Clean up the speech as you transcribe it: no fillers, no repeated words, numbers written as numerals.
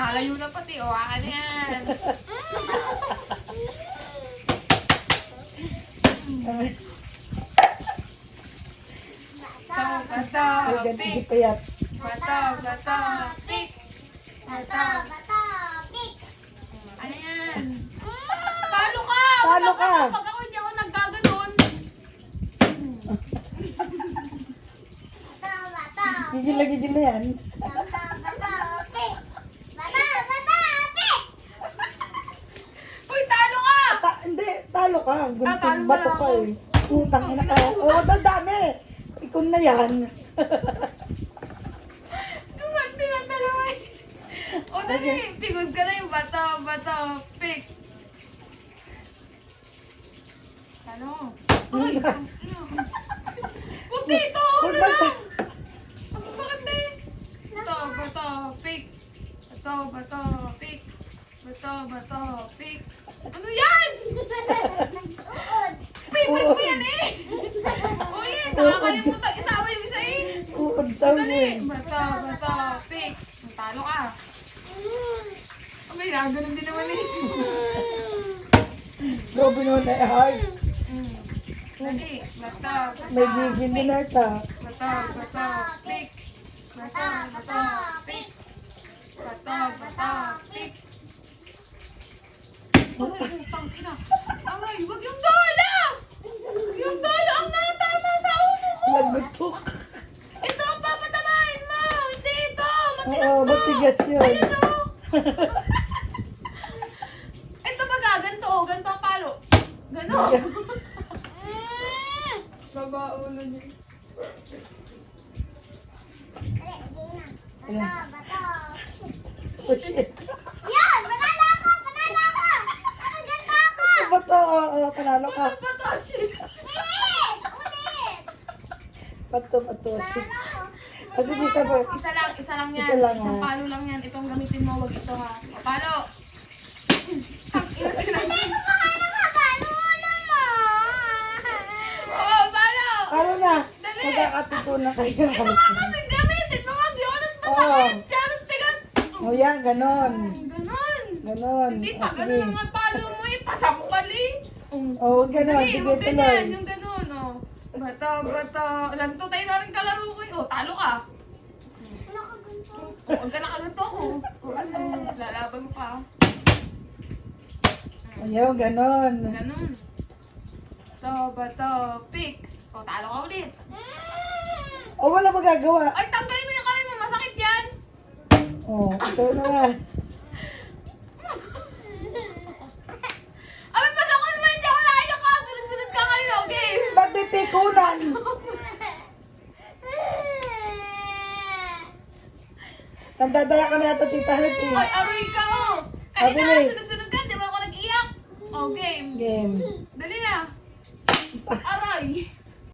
Lumalayo na pati. O, akin yan. Bato, Ay, ganito si pick. Payat. Bato, pick. Bato, pick. ano yan? Talo ka! Talo ka! Pag ako hindi ako naggaganon. Gigil na gigil na yan. Uy, talo ka! Hindi, talo ka. Talo Gunting na bato lang ka ako. eh. Utang ina ka. Oo, dami. Ikon na yan. Kumante na dalawa eh. O, dali. Pigod ka na yung bato, pick. Talo. Ay, huwag dito! Huwag Ano basta. lang? Ang bakit eh? Bato, pick. Bato, pick. Bato, pick. Ano yan? Favorite mo yan eh! O yan, nakakalimutan. Isama yung isa eh. Uod daw mo Dali. eh. Bato, pick. Talo ka. Okay, naganon din naman eh. Grabe naman na hard. Dali. Bato, May gigil din na ata. Bato, pick. Bato, pick. Bato, pick. Ay, putang ina. Aray, wag yung dala! Yung dala ang natama sa ulo ko! Lagutok. Ito ang papatamahin mo! Hindi ito! Matigas Oo, to! matigas yun. Ayun o! Ito baga, ganito o. Ganito ang palo. Gano. Baba ulo niya. Oh, shit. Yan! Panalo ako! Panalo ako! Nakaganda ako! Bato, oo, panalo ka. Bato, shit! Ulit! Ulit! Bato, shit. Kasi isa pa. Isa lang yan. Isa lang, Isang ha? palo lang yan. Itong gamitin mo, wag ito ha. O, palo! Ang ina sinabi. Paano ka? Paano mo? Oo, palo! Ano na? Dali. Magkakapitunan kayo. Ito nga kasi gamitin mo, wag yun. At Oo. masakit. Diyan, ang tigas. O yan, ganon. Ganon. Ganon. Hindi O, pa, sige. ganon lang ang palo mo eh. Pasampal eh. O, huwag ganon. Dali, Sige, huwag tuloy. ganyan. Yung ganon, oh. Bato. Lanto tayo na rin kalaro ko eh. Oh, talo ka. Huwag ka nakaganto ko. O, ano, lalaban mo pa. Ayaw, ganon. Ganon. Bato, pick. O, talo ka ulit. O, wala magagawa. Ay, tanggalin mo yung kamay mo. Masakit yan. O, ito naman. Ay, pag ako naman hindi ako naiyak ka. Sunod-sunod ka kanina. Okay. Ba't may pikunan? Nandadaya kami ata Tita Heart eh. Ay, aroy ka, oh. Kanina, Mabilis. sunod-sunod ka. Di ba ako nag-iyak? O, game. Game. Dali na. Aray.